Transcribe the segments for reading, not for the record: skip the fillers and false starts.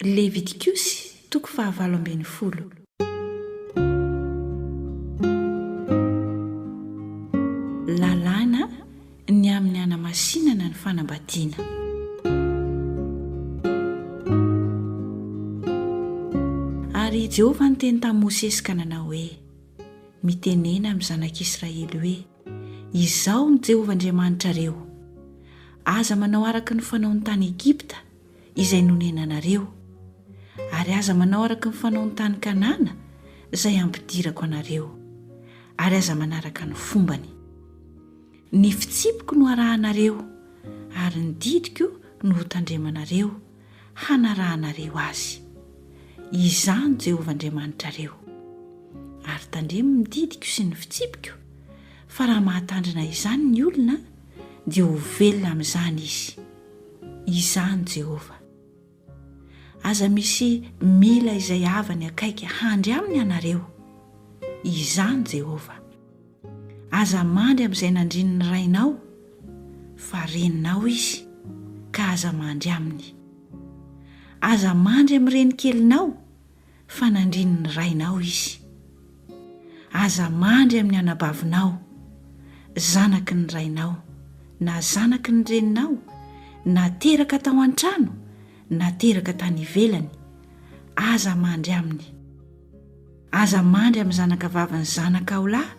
Levitikosy 12. Lalàna ny amin'ny hanamasinana ny fanambadiana. Ary Jehovah niteny tamin'i Mosesy Kanana hoe: Mitenena amin'ny Zanak'Isiraely hoe: Izaho ny Jehovah Andriamanitrareo. Aza manao araka ny fanaon'ny tany Egypta izay nonenanareo, ary aza manao araka ny fanaon'ny tany Kanana izay ampidirako anareo, ary aza manaraka ny fombany. Ny fitsipiko no harahinareo, ary ny didiko no tandremanareo, hanarahinareo azy. Izaho ny Jehovah Andriamanitrareo. Ary tandremo ny didiko sy ny fitsipiko, fa raha mahatandrina izany ny olona dia ho velona amin'izany izy. Izaho ny Jehovah. Aza misy mila izay avany akaiky handry amin'ny anareo. Izaho ny Jehovah. Aza mandry amin'izay nandrian'ny rainao, fa reninao izy, ka aza mandry aminy. Aza mandry amin'ny renikelinao, fa nandrian'ny rainao izy. Aza mandry amin'ny anabavinao, zanaky ny rainao, na zanaky ny reninao, na teraka tao an-trano, na teraka tany ivelany, aza mandry aminy. Aza mandry amin'ny zanakavavin'ny zanaka ho lahy,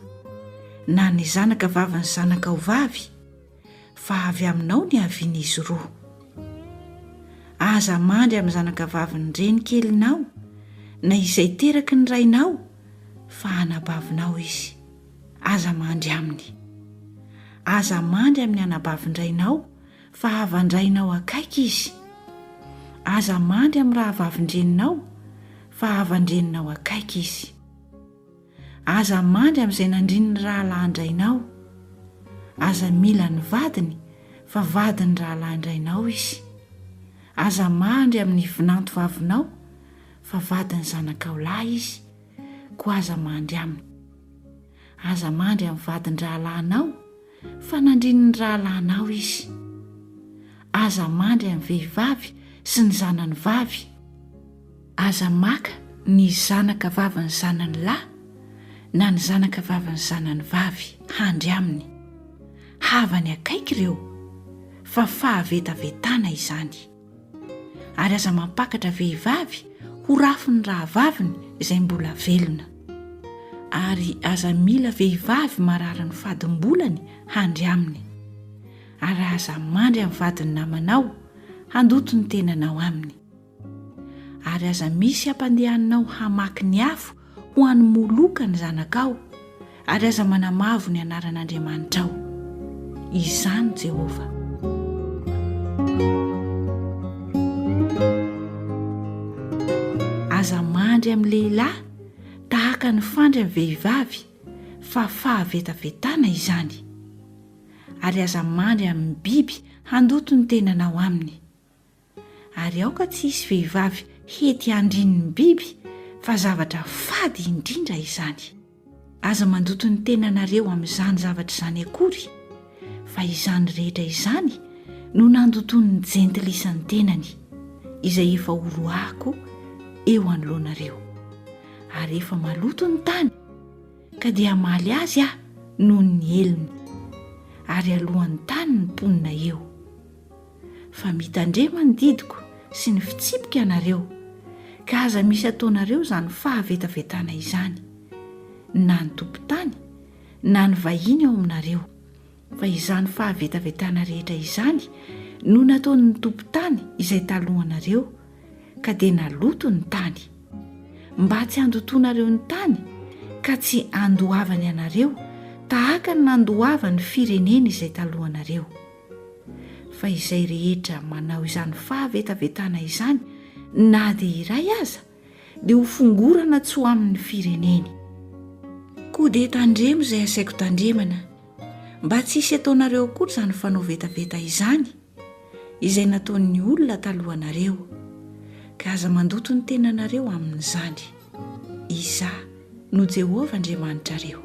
na ny zanakavavin'ny zanaka ho vavy, fa avy aminao ny havian'izy roa. Aza mandry amin'ny zanakavavin'ny renikelinao, na izay teraky ny rainao, fa anabavinao izy, aza mandry aminy. Aza mandry amin'ny anabavin-drainao, fa havan-drainao akaiky izy. Aza mandry amin'ny raha vavin-dreninao, fa havan-dreninao akaiky izy. Aza mandry amin'izay nandrin'ny rahalahin-drainao. Aza mila ny vadiny, fa vadiny rahalahin-drainao izy. Aza mandry amin'ny vinanto vavinao, fa vadiny zanaka ho lahy izy, koa aza mandry aminy. Aza mandry amin'ny vadiny rahalahinao, fa nandrin'ny rahalahinao izy. Aza mandry amin'ny vehivavy sy ny zanany vavy. Aza maka ny zanaka vavin'ny zanany lahy, na ny zanaka vavin'ny zanany vavy handry aminy. Havany akaiky ireo, fa fahavetavetana izany. Ary aza mampakatra vehivavy ho rafiny raha vaviny izay mbola velona. Ary aza mila vehivavy marary ny fadim-bolany handry aminy. Ary aza mandry amin'ny vadiny namanao handoto ny tenanao aminy. Ary aza misy hampandehananao hamaky ny afo ho hanomoloka ny zanakao, ary aza manamavo ny anaran'Andriamanitrao. Izany Jehovah. Aza mandry amin'ny lehilahy tahaka ny fandry amin'ny vehivavy, fa fahavetavetana izany. Ary aza mandry amin'ny biby handoto ny tenanao aminy. Ary aoka tsy hisy vehivavy hety handrin'ny biby, fa zavatra fady indrindra izany. Aza mandoto ny tenanareo amin'izany zavatra izany akory, fa izany rehetra izany no nandoton'ny jentilisan'ny tenany, izay efa horoahako eo anoloanareo. Ary efa maloto ny tany, ka dia hamaly azy aho noho ny elony, ary alohan'ny tany ny ponina eo. Fa mitandrema ny didiko sy ny fitsipika ianareo, ka aza misy ataonareo izany fahavetavetana izany, na ny tompon-tany, na ny vahiny ao aminareo. Fa izany fahavetavetana rehetra izany no nataon'ny tompon-tany izay talohanareo, ka dia naloto ny tany, mba tsy handotonareo ny tany, ka tsy handohavany anareo tahaka ny nandohavany firenena izay talohanareo. Fa izay rehetra manao izany fahavetavetana izany, na dia iray aza, dia ho fongorana tsy ho amin'ny fireneny. Koa dia tandremo izay asaiko tandremana, mba tsy hisy ataonareo akory izany fanao vetaveta izany, izay nataon'ny olona talohanareo, ka aza mandoto ny tenanareo amin'izany. Izaho no Jehovah Andriamanitrareo.